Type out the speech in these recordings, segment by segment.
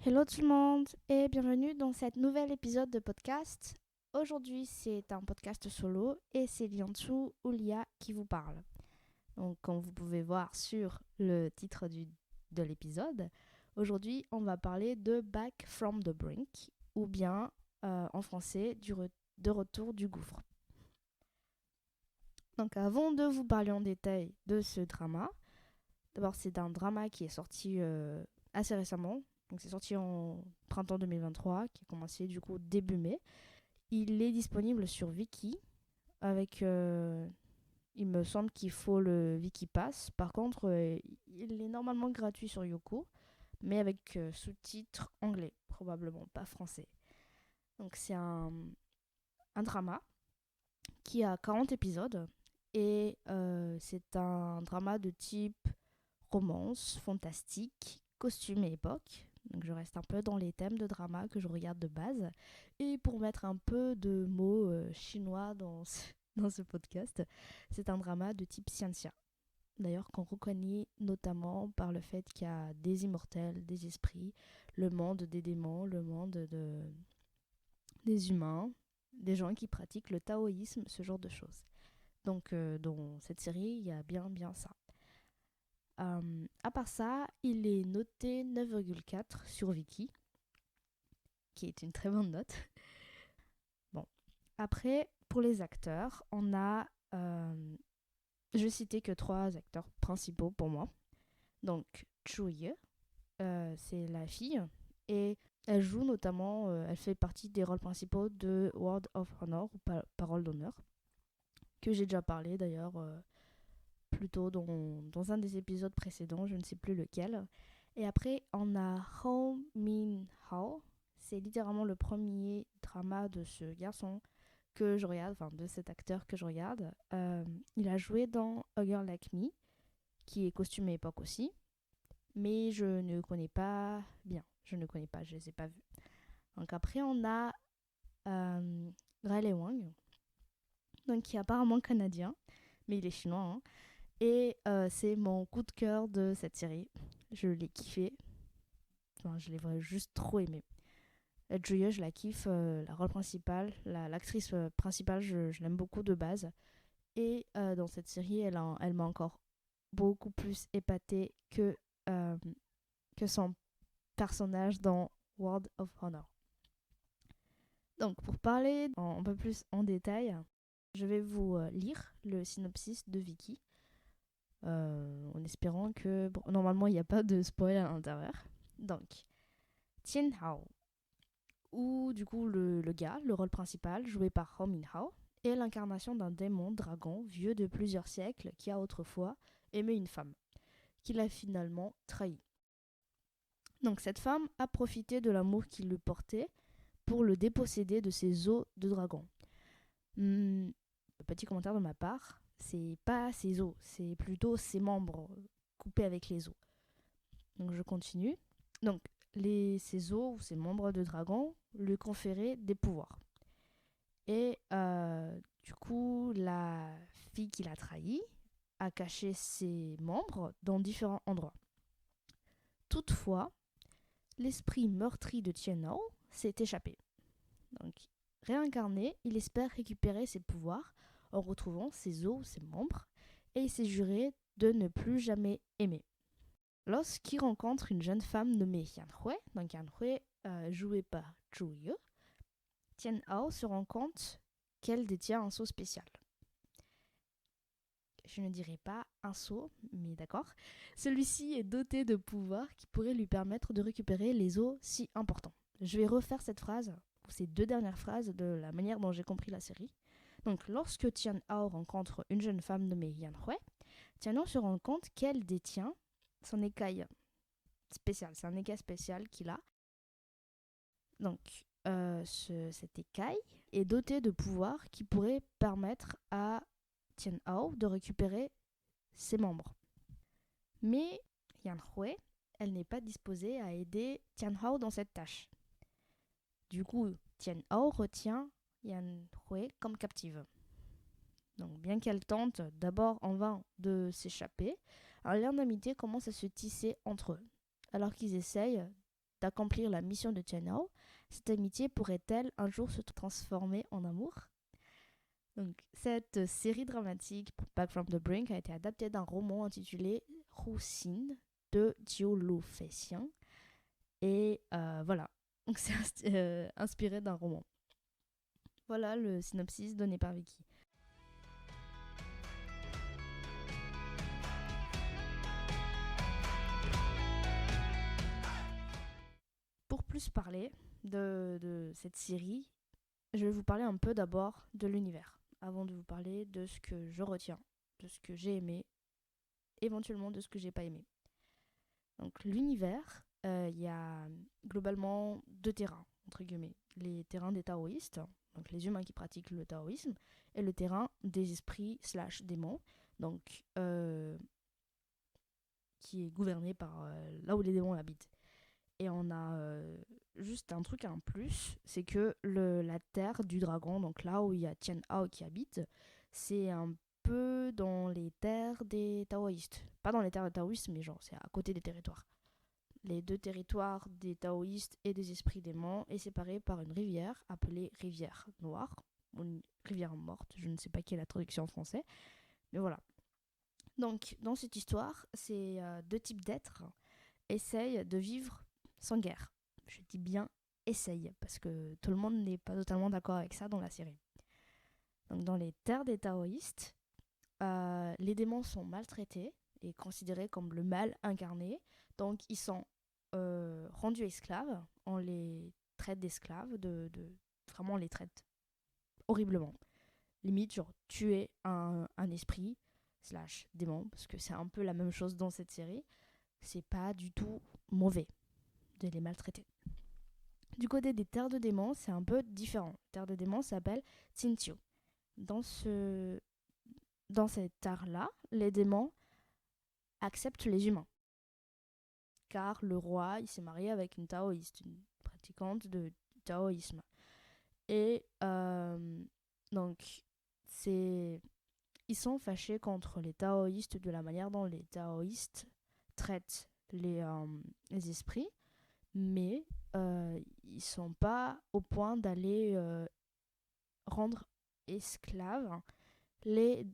Hello tout le monde et bienvenue dans cet nouvel épisode de podcast. Aujourd'hui c'est un podcast solo et c'est Lianchu ou Lia qui vous parle. Donc comme vous pouvez voir sur le titre de l'épisode, aujourd'hui on va parler de Back from the Brink ou bien en français de retour du gouffre. Donc avant de vous parler en détail de ce drama, d'abord c'est un drama qui est sorti assez récemment. Donc c'est sorti en printemps 2023, qui a commencé du coup début mai. Il est disponible sur Viki, avec, il me semble qu'il faut le Viki Pass. Par contre, il est normalement gratuit sur Youku, mais avec sous-titres anglais, probablement pas français. Donc c'est un drama qui a 40 épisodes et c'est un drama de type romance, fantastique, costume et époque. Donc je reste un peu dans les thèmes de drama que je regarde de base. Et pour mettre un peu de mots chinois dans ce podcast, c'est un drama de type scientia. D'ailleurs qu'on reconnaît notamment par le fait qu'il y a des immortels, des esprits, le monde des démons, le monde des humains, des gens qui pratiquent le taoïsme, ce genre de choses. Donc dans cette série, il y a bien ça. À part ça, il est noté 9,4 sur Viki, qui est une très bonne note. Bon, après, pour les acteurs, on a... je vais citer que 3 acteurs principaux pour moi. Donc, Chu-ye, c'est la fille, et elle joue notamment, elle fait partie des rôles principaux de Word of Honor, ou Parole d'honneur, que j'ai déjà parlé d'ailleurs plutôt dans un des épisodes précédents, je ne sais plus lequel. Et après, on a Ho Min-hao. C'est littéralement le premier drama de ce garçon que je regarde, enfin de cet acteur que je regarde. Il a joué dans A Girl Like Me, qui est costume et époque aussi. Mais je ne connais pas bien. Je ne connais pas, je ne les ai pas vus. Donc après, on a Riley Wang, donc qui est apparemment canadien, mais il est chinois, hein. Et c'est mon coup de cœur de cette série. Je l'ai kiffé. Enfin, je l'ai vraiment juste trop aimé. Julia, je la kiffe. La rôle principale, l'actrice principale, je l'aime beaucoup de base. Et dans cette série, elle m'a encore beaucoup plus épatée que son personnage dans World of Honor. Donc, pour parler un peu plus en détail, je vais vous lire le synopsis de Viki. En espérant que... Bon, normalement, il n'y a pas de spoil à l'intérieur. Donc, Tien Hao, ou du coup le gars, le rôle principal, joué par Ho Min-hao, est l'incarnation d'un démon dragon vieux de plusieurs siècles qui a autrefois aimé une femme, qu'il a finalement trahi. Donc cette femme a profité de l'amour qu'il lui portait pour le déposséder de ses os de dragon. Petit commentaire de ma part, c'est pas ses os, c'est plutôt ses membres coupés avec les os. Donc je continue. Donc ses os ou ses membres de dragon lui conféraient des pouvoirs. Et du coup, la fille qui l'a trahi a caché ses membres dans différents endroits. Toutefois, l'esprit meurtri de Tianhao s'est échappé. Donc, réincarné, il espère récupérer ses pouvoirs en retrouvant ses os, ses membres, et il s'est juré de ne plus jamais aimer. Lorsqu'il rencontre une jeune femme nommée Yan Hui, donc Yan Hui jouée par Zhu Ye, Tian Hao se rend compte qu'elle détient un sceau spécial. Je ne dirais pas un sceau, mais d'accord. Celui-ci est doté de pouvoirs qui pourraient lui permettre de récupérer les os si importants. Je vais refaire cette phrase, ou ces 2 dernières phrases, de la manière dont j'ai compris la série. Donc, lorsque Tian Hao rencontre une jeune femme nommée Yan Hui, Tian Hao se rend compte qu'elle détient son écaille spécial. C'est un écaille spécial qu'il a. Donc, cette écaille est dotée de pouvoirs qui pourraient permettre à Tian Hao de récupérer ses membres. Mais Yan Hui, elle n'est pas disposée à aider Tian Hao dans cette tâche. Du coup, Tian Hao retient Yan Hui comme captive. Donc, bien qu'elle tente d'abord en vain de s'échapper, un lien d'amitié commence à se tisser entre eux, alors qu'ils essayent d'accomplir la mission de Tianhao, cette amitié pourrait-elle un jour se transformer en amour? Donc, cette série dramatique Back from the Brink a été adaptée d'un roman intitulé Hu Xin de Jiu Lu Feixiang. Et voilà, donc c'est inspiré d'un roman. Voilà le synopsis donné par Vicky. Pour plus parler de cette série, je vais vous parler un peu d'abord de l'univers, avant de vous parler de ce que je retiens, de ce que j'ai aimé, éventuellement de ce que j'ai pas aimé. Donc l'univers, il y a globalement deux terrains, entre guillemets. Les terrains des taoïstes, donc les humains qui pratiquent le taoïsme, et le terrain des esprits / démons, donc qui est gouverné par là où les démons habitent. Et on a juste un truc en plus, c'est que la terre du dragon, donc là où il y a Tian Hao qui habite, c'est un peu dans les terres des taoïstes. Pas dans les terres des taoïstes, mais genre c'est à côté des territoires. Les deux territoires des taoïstes et des esprits démons est séparés par une rivière appelée rivière noire, ou une rivière morte, je ne sais pas quelle est la traduction en français, mais voilà. Donc dans cette histoire, ces deux types d'êtres essayent de vivre sans guerre. Je dis bien essaye, parce que tout le monde n'est pas totalement d'accord avec ça dans la série. Donc dans les terres des taoïstes, les démons sont maltraités et considérés comme le mal incarné. Donc ils sont rendus esclaves, on les traite d'esclaves, vraiment on les traite horriblement. Limite, genre tuer un esprit / démon, parce que c'est un peu la même chose dans cette série, c'est pas du tout mauvais de les maltraiter. Du côté des terres de démons, c'est un peu différent. Terre de démons s'appelle Tsintiu. Dans cette terre-là, les démons acceptent les humains. Car le roi, il s'est marié avec une taoïste, une pratiquante de taoïsme. Et donc, ils sont fâchés contre les taoïstes de la manière dont les taoïstes traitent les esprits, mais ils sont pas au point d'aller rendre esclaves les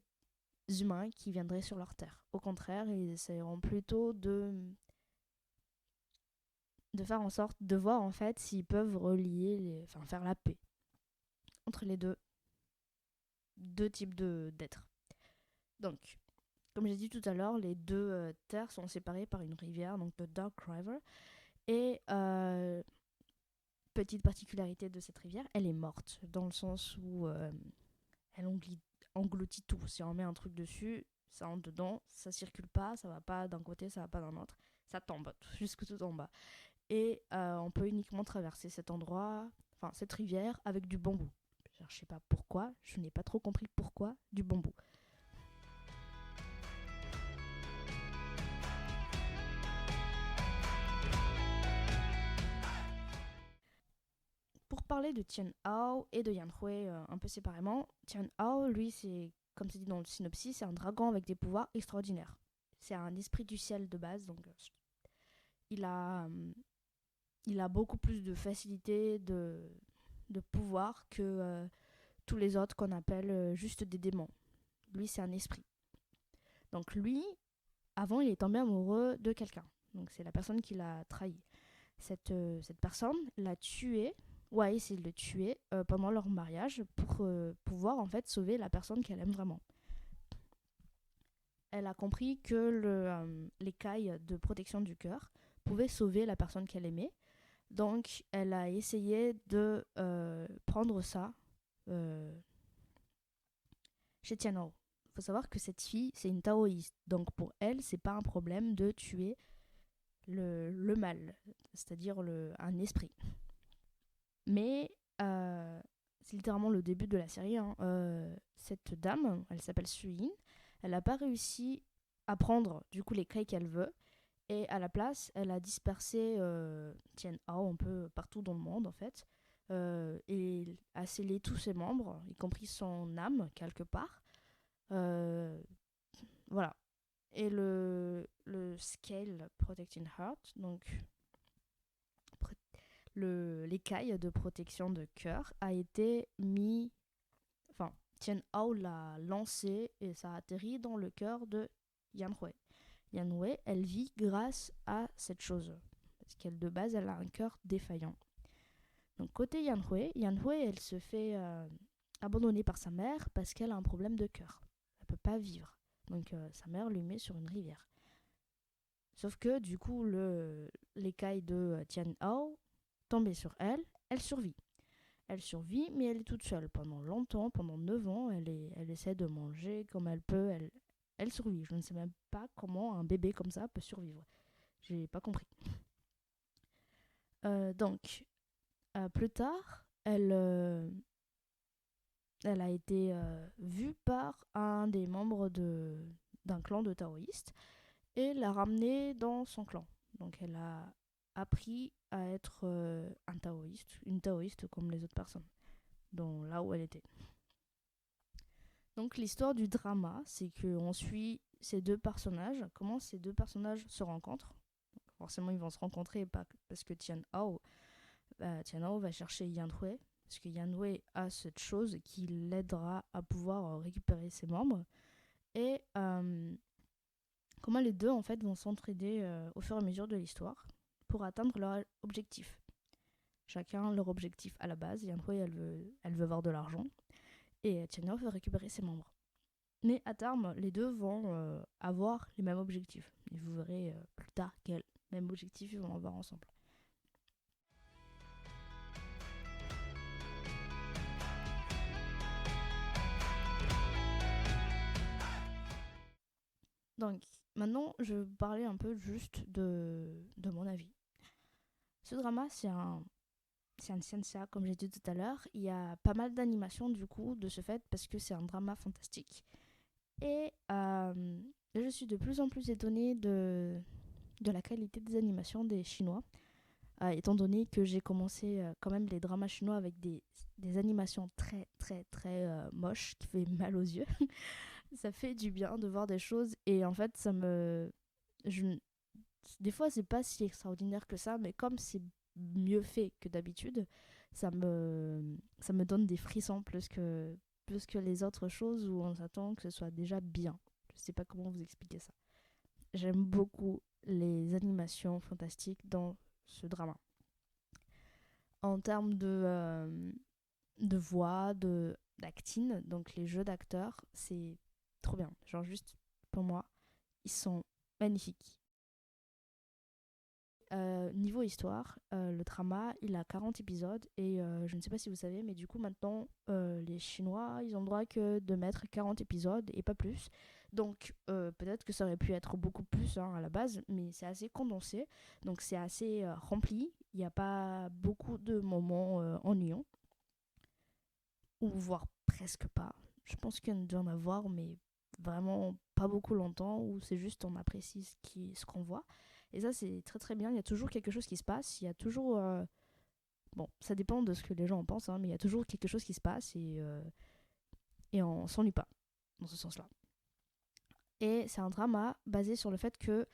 humains qui viendraient sur leur terre. Au contraire, ils essaieront plutôt de faire en sorte de voir en fait s'ils peuvent faire la paix entre les deux types d'êtres. Donc, comme j'ai dit tout à l'heure, les deux terres sont séparées par une rivière, donc le Dark River. Et petite particularité de cette rivière, elle est morte, dans le sens où elle engloutit tout. Si on met un truc dessus, ça entre dedans, ça circule pas, ça va pas d'un côté, ça va pas d'un autre, ça tombe jusque tout en bas. Et on peut uniquement traverser cette rivière avec du bambou. Je sais pas pourquoi, je n'ai pas trop compris pourquoi du bambou. Pour parler de Tian Hao et de Yan Hui un peu séparément, Tian Hao, lui, c'est, comme c'est dit dans le synopsis, c'est un dragon avec des pouvoirs extraordinaires. C'est un esprit du ciel de base, donc il a beaucoup plus de facilité de pouvoir que tous les autres qu'on appelle juste des démons. Lui, c'est un esprit. Donc lui, avant, il est tombé amoureux de quelqu'un. Donc c'est la personne qui l'a trahi. Cette personne l'a tué, ou a essayé de le tuer pendant leur mariage pour pouvoir en fait sauver la personne qu'elle aime vraiment. Elle a compris que l'écaille de protection du cœur pouvait sauver la personne qu'elle aimait. Donc elle a essayé de prendre ça chez Tianhao. Il faut savoir que cette fille, c'est une taoïste. Donc pour elle, c'est pas un problème de tuer le mal, c'est-à-dire un esprit. Mais c'est littéralement le début de la série. Cette dame, elle s'appelle Suyin, elle n'a pas réussi à prendre du coup les clés qu'elle veut. Et à la place, elle a dispersé Tian Hao un peu partout dans le monde en fait. Et a scellé tous ses membres, y compris son âme quelque part. Voilà. Et le Scale Protecting Heart, donc l'écaille de protection de cœur a été mis. Enfin, Tian Hao l'a lancé et ça a atterri dans le cœur de Yan Hui. Yan Hui, elle vit grâce à cette chose. Parce qu'elle, de base, elle a un cœur défaillant. Donc, côté Yan Hui, elle se fait abandonner par sa mère parce qu'elle a un problème de cœur. Elle peut pas vivre. Donc, sa mère lui met sur une rivière. Sauf que, du coup, l'écaille de Tian Hao tombée sur elle, elle survit. Elle survit, mais elle est toute seule. Pendant longtemps, pendant 9 ans, elle essaie de manger comme elle peut. Elle survit. Je ne sais même pas comment un bébé comme ça peut survivre. J'ai pas compris. Donc, plus tard, elle a été vue par un des membres d'un clan de taoïstes et l'a ramenée dans son clan. Donc, elle a appris à être une taoïste comme les autres personnes, là où elle était. Donc l'histoire du drama, c'est qu'on suit ces deux personnages, comment ces deux personnages se rencontrent. Donc, forcément, ils vont se rencontrer parce que Tian Hao va chercher Yan Hui, parce que Yan Hui a cette chose qui l'aidera à pouvoir récupérer ses membres. Et comment les deux en fait vont s'entraider au fur et à mesure de l'histoire pour atteindre leur objectif. Chacun leur objectif à la base. Yan Hui, elle veut avoir de l'argent. Et Tian Hao veut récupérer ses membres. Mais à terme, les deux vont avoir les mêmes objectifs. Et vous verrez plus tard quels mêmes objectifs ils vont avoir ensemble. Donc, maintenant, je vais vous parler un peu juste de mon avis. Ce drama, c'est un CNCA, comme j'ai dit tout à l'heure. Il y a pas mal d'animations, du coup, de ce fait, parce que c'est un drama fantastique. Et je suis de plus en plus étonnée de la qualité des animations des Chinois. Étant donné que j'ai commencé quand même les dramas chinois avec des animations très très très moches qui fait mal aux yeux. Ça fait du bien de voir des choses et en fait des fois c'est pas si extraordinaire que ça, mais comme c'est mieux fait que d'habitude, ça me donne des frissons plus que les autres choses où on s'attend que ce soit déjà bien. Je sais pas comment vous expliquer ça. J'aime beaucoup les animations fantastiques dans ce drama. En termes de voix, d'acting, donc les jeux d'acteurs, c'est trop bien. Genre juste, pour moi, ils sont magnifiques. Niveau histoire, le drama, il a 40 épisodes et je ne sais pas si vous savez, mais du coup maintenant, les Chinois, ils ont le droit que de mettre 40 épisodes et pas plus. Donc peut-être que ça aurait pu être beaucoup plus à la base, mais c'est assez condensé, donc c'est assez rempli. Il n'y a pas beaucoup de moments ennuyants, ou voire presque pas. Je pense qu'il doit en avoir, mais vraiment pas beaucoup longtemps, où c'est juste on apprécie ce qu'on voit. Et ça, c'est très très bien. Il y a toujours quelque chose qui se passe. Il y a toujours. Bon, ça dépend de ce que les gens en pensent, mais il y a toujours quelque chose qui se passe et on s'ennuie pas dans ce sens-là. Et c'est un drama basé sur le fait que.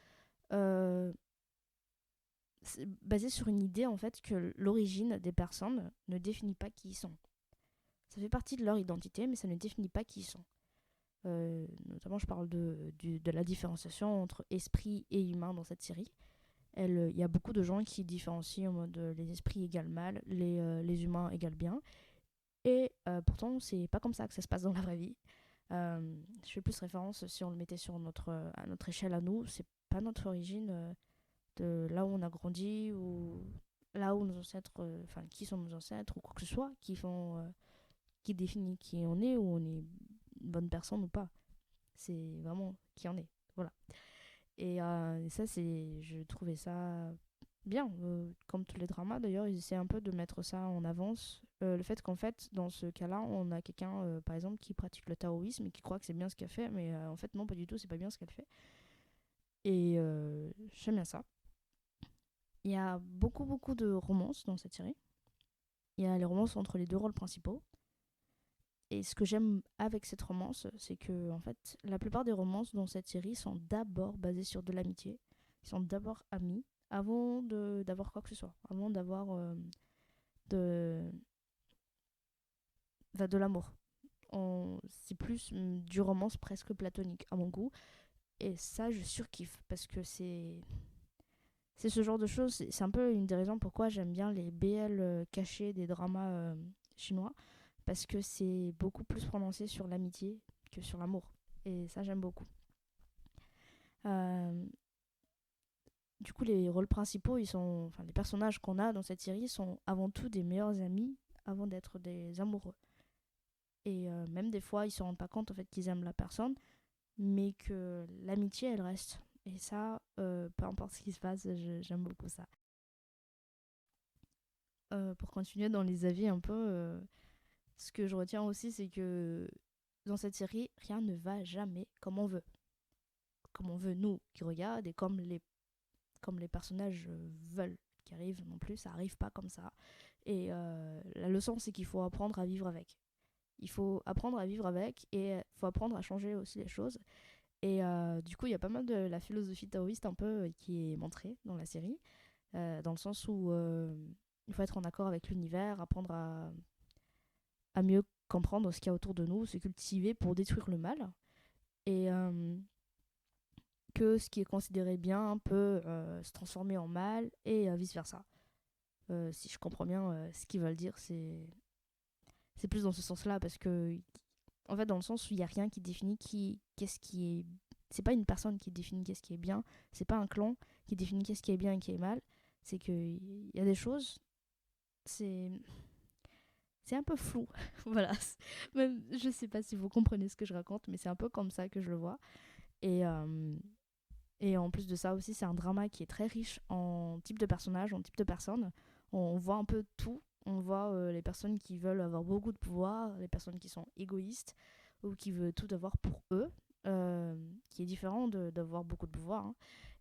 C'est basé sur une idée en fait que l'origine des personnes ne définit pas qui ils sont. Ça fait partie de leur identité, mais ça ne définit pas qui ils sont. Notamment, je parle de la différenciation entre esprit et humain dans cette série. Il y a beaucoup de gens qui différencient en mode les esprits égale mal, les humains égale bien. Et pourtant, c'est pas comme ça que ça se passe dans la vraie vie. Je fais plus référence si on le mettait à notre échelle à nous. C'est pas notre origine de là où on a grandi ou là où nos ancêtres, qui sont nos ancêtres ou quoi que ce soit, qui définit qui on est ou on est une bonne personne ou pas. C'est vraiment qui on est. Voilà. Et ça, je trouvais ça bien. Comme tous les dramas, d'ailleurs, ils essaient un peu de mettre ça en avance. Le fait qu'en fait, dans ce cas-là, on a quelqu'un, par exemple, qui pratique le taoïsme et qui croit que c'est bien ce qu'elle fait, mais en fait, non, pas du tout, c'est pas bien ce qu'elle fait. Et j'aime bien ça. Il y a beaucoup, beaucoup de romances dans cette série. Il y a les romances entre les deux rôles principaux. Et ce que j'aime avec cette romance, c'est que en fait, la plupart des romances dans cette série sont d'abord basées sur de l'amitié. Ils sont d'abord amis avant d'avoir quoi que ce soit, avant d'avoir de, enfin, de l'amour. C'est plus du romance presque platonique à mon goût. Et ça, je surkiffe parce que c'est ce genre de choses. C'est un peu une des raisons pourquoi j'aime bien les BL cachés des dramas chinois. Parce que c'est beaucoup plus prononcé sur l'amitié que sur l'amour. Et ça, j'aime beaucoup. Euh, du coup, les rôles principaux, enfin, les personnages qu'on a dans cette série sont avant tout des meilleurs amis avant d'être des amoureux. Et même des fois, ils se rendent pas compte en fait qu'ils aiment la personne, mais que l'amitié, elle reste. Et ça, peu importe ce qui se passe, j'aime beaucoup ça. Pour continuer dans les avis un peu, ce que je retiens aussi, c'est que dans cette série, rien ne va jamais comme on veut. Comme on veut, nous qui regardons, et comme les personnages veulent qui arrivent non plus, ça arrive pas comme ça. Et la leçon, c'est qu'il faut apprendre à vivre avec. Il faut apprendre à vivre avec et il faut apprendre à changer aussi les choses. Et du coup, il y a pas mal de la philosophie taoïste un peu qui est montrée dans la série, dans le sens où il faut être en accord avec l'univers, apprendre à mieux comprendre ce qu'il y a autour de nous, se cultiver pour détruire le mal. Et que ce qui est considéré bien peut se transformer en mal et vice-versa. Si je comprends bien ce qu'ils veulent dire, c'est plus dans ce sens-là, parce que, en fait, dans le sens où il n'y a rien qui définit qu'est-ce qui est. C'est pas une personne qui définit qu'est-ce qui est bien, c'est pas un clan qui définit qu'est-ce qui est bien et qui est mal, c'est qu'il y a des choses, c'est. C'est un peu flou, voilà. Même, je sais pas si vous comprenez ce que je raconte, mais c'est un peu comme ça que je le vois. Et, en plus de ça aussi, c'est un drama qui est très riche en type de personnages, en type de personnes. On voit un peu tout. On voit les personnes qui veulent avoir beaucoup de pouvoir, les personnes qui sont égoïstes ou qui veulent tout avoir pour eux, qui est différent d'avoir beaucoup de pouvoir, hein.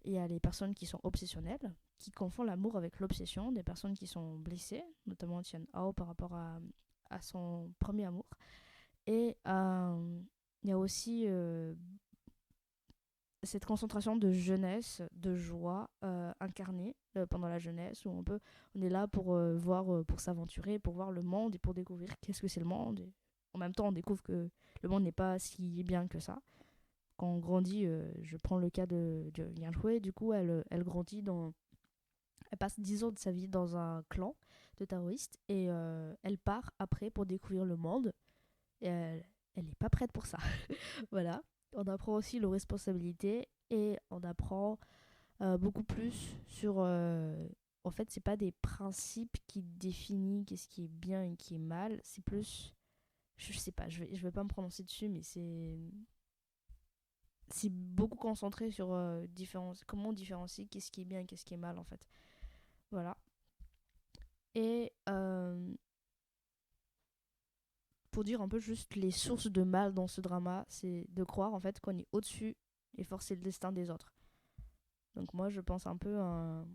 Et il y a les personnes qui sont obsessionnelles, qui confondent l'amour avec l'obsession, des personnes qui sont blessées, notamment Tian Hao par rapport à son premier amour. Et il y a aussi cette concentration de jeunesse, de joie incarnée pendant la jeunesse, où on est là pour voir, pour s'aventurer, pour voir le monde et pour découvrir qu'est-ce que c'est le monde. Et en même temps, on découvre que le monde n'est pas si bien que ça. Quand on grandit, je prends le cas de Yan Hui, du coup, elle grandit elle passe 10 ans de sa vie dans un clan de taoïstes et elle part après pour découvrir le monde. Et elle n'est pas prête pour ça. Voilà. On apprend aussi nos responsabilités et on apprend beaucoup plus sur. En fait, c'est pas des principes qui définissent qu'est-ce qui est bien et qui est mal. C'est plus. Je sais pas, je vais pas me prononcer dessus, mais c'est beaucoup concentré sur comment différencier qu'est-ce qui est bien et qu'est-ce qui est mal en fait. Voilà. Et pour dire un peu juste les sources de mal dans ce drama, c'est de croire en fait qu'on est au-dessus et forcer le destin des autres. Donc moi je pense un peu à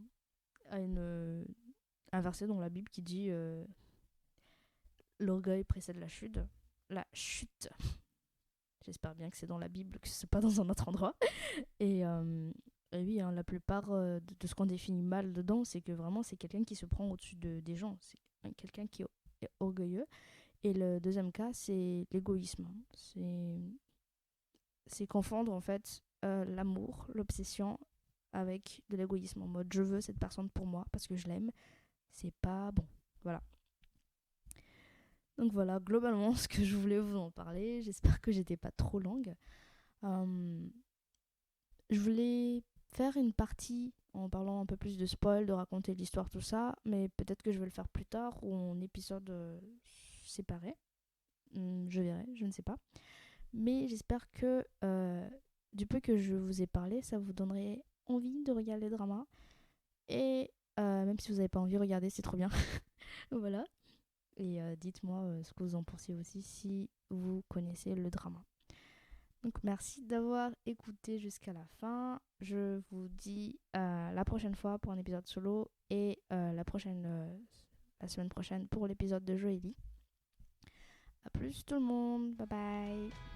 un verset dans la Bible qui dit l'orgueil précède la chute. La chute. J'espère bien que c'est dans la Bible, que c'est pas dans un autre endroit. Et, et oui, hein, la plupart de ce qu'on définit mal dedans, c'est que vraiment c'est quelqu'un qui se prend au-dessus des gens. C'est quelqu'un qui est orgueilleux. Et le deuxième cas, c'est l'égoïsme. C'est confondre en fait l'amour, l'obsession avec de l'égoïsme. En mode je veux cette personne pour moi parce que je l'aime. C'est pas bon. Voilà. Donc voilà, globalement ce que je voulais vous en parler. J'espère que j'étais pas trop longue. Euh, je voulais faire une partie en parlant un peu plus de spoil, de raconter l'histoire, tout ça, mais peut-être que je vais le faire plus tard ou en épisode séparé. Je verrai, je ne sais pas. Mais j'espère que du peu que je vous ai parlé, ça vous donnerait envie de regarder le drama. Et même si vous n'avez pas envie de regarder, c'est trop bien. Voilà. Et dites-moi ce que vous en pensez aussi si vous connaissez le drama. Donc merci d'avoir écouté jusqu'à la fin. Je vous dis la prochaine fois pour un épisode solo et la semaine prochaine pour l'épisode de Joëlie. A plus tout le monde, bye bye.